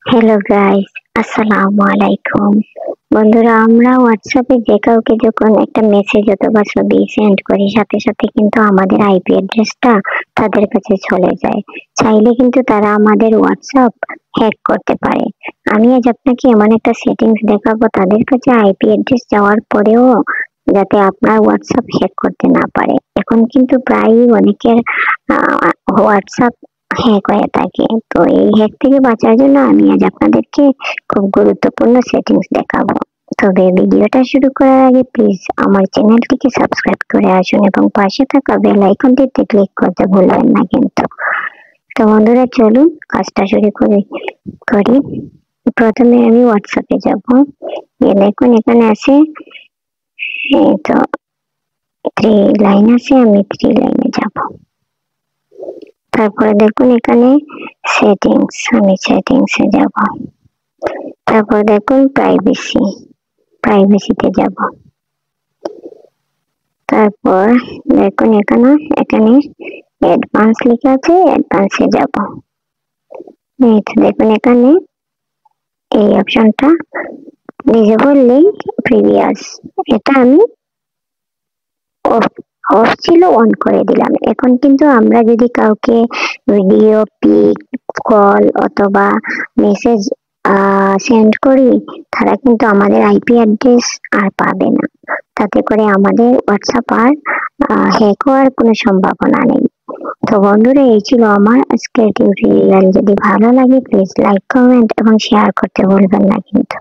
Hello guys, আসসালামু আলাইকুম। বন্ধুরা, আমরা হোয়াটসঅ্যাপে যে কাউকে যখন একটা মেসেজ অথবা ছবি সেন্ড করি, সাথে সাথে কিন্তু আমাদের আইপি অ্যাড্রেসটা তাদের কাছে চলে যায়। চাইলে কিন্তু তারা আমাদের হোয়াটসঅ্যাপ হ্যাক করতে পারে। আমি আজ আপনাকে এমন একটা সেটিংস দেখাবো তাদের কাছে আইপি অ্যাড্রেস যাওয়ার পরেও যাতে আপনার হোয়াটসঅ্যাপ হ্যাক করতে না পারে। এখন কিন্তু প্রায়ই অনেকের হোয়াটসঅ্যাপ হ্যাক হয়ে থাকে। তো এই হ্যাক থেকে বাঁচার জন্য আমি আজ আপনাদেরকে খুব গুরুত্বপূর্ণ সেটিংস দেখাবো। তবে ভিডিওটা শুরু করার আগে প্লিজ আমার চ্যানেলটিকে সাবস্ক্রাইব করে আসুন এবং পাশে থাকা বেল আইকনটিতে ক্লিক করতে ভুলবেন না কিন্তু। তো বন্ধুরা, চলুন কাজটা শুরু করি। প্রথমে আমি হোয়াটসঅ্যাপে যাব। দেখুন এখানে আছে, এই তো 3 লাইন আছে, আমি 3 লাইনে যাব। তারপরে দেখুন এখানে সেটিংস, আমি সেটিংসে যাব। তারপর দেখুন প্রাইভেসিতে যাব। তারপর দেখুন এখানে অ্যাডভান্স লেখা আছে, অ্যাডভান্সে যাব। এই তো দেখুন এখানে এই অপশনটা ডিসেবল লিংক প্রিভিয়াস, এটা আমি অফ ছিল, অন করে দিলাম। এখন কিন্তু আমরা যদি কাউকে ভিডিও, পিক, কল অথবা মেসেজ সেন্ড করি, তারা কিন্তু আমাদের আইপি অ্যাড্রেস আর পাবে না। তাতে করে আমাদের হোয়াটসঅ্যাপ আর হ্যাক হওয়ার কোনো সম্ভাবনা নেই। তো বন্ধুরা, এই ছিল আমার আজকের টিউটোরিয়াল। যদি ভালো লাগে প্লিজ লাইক, কমেন্ট এবং শেয়ার করতে ভুলবেন না কিন্তু।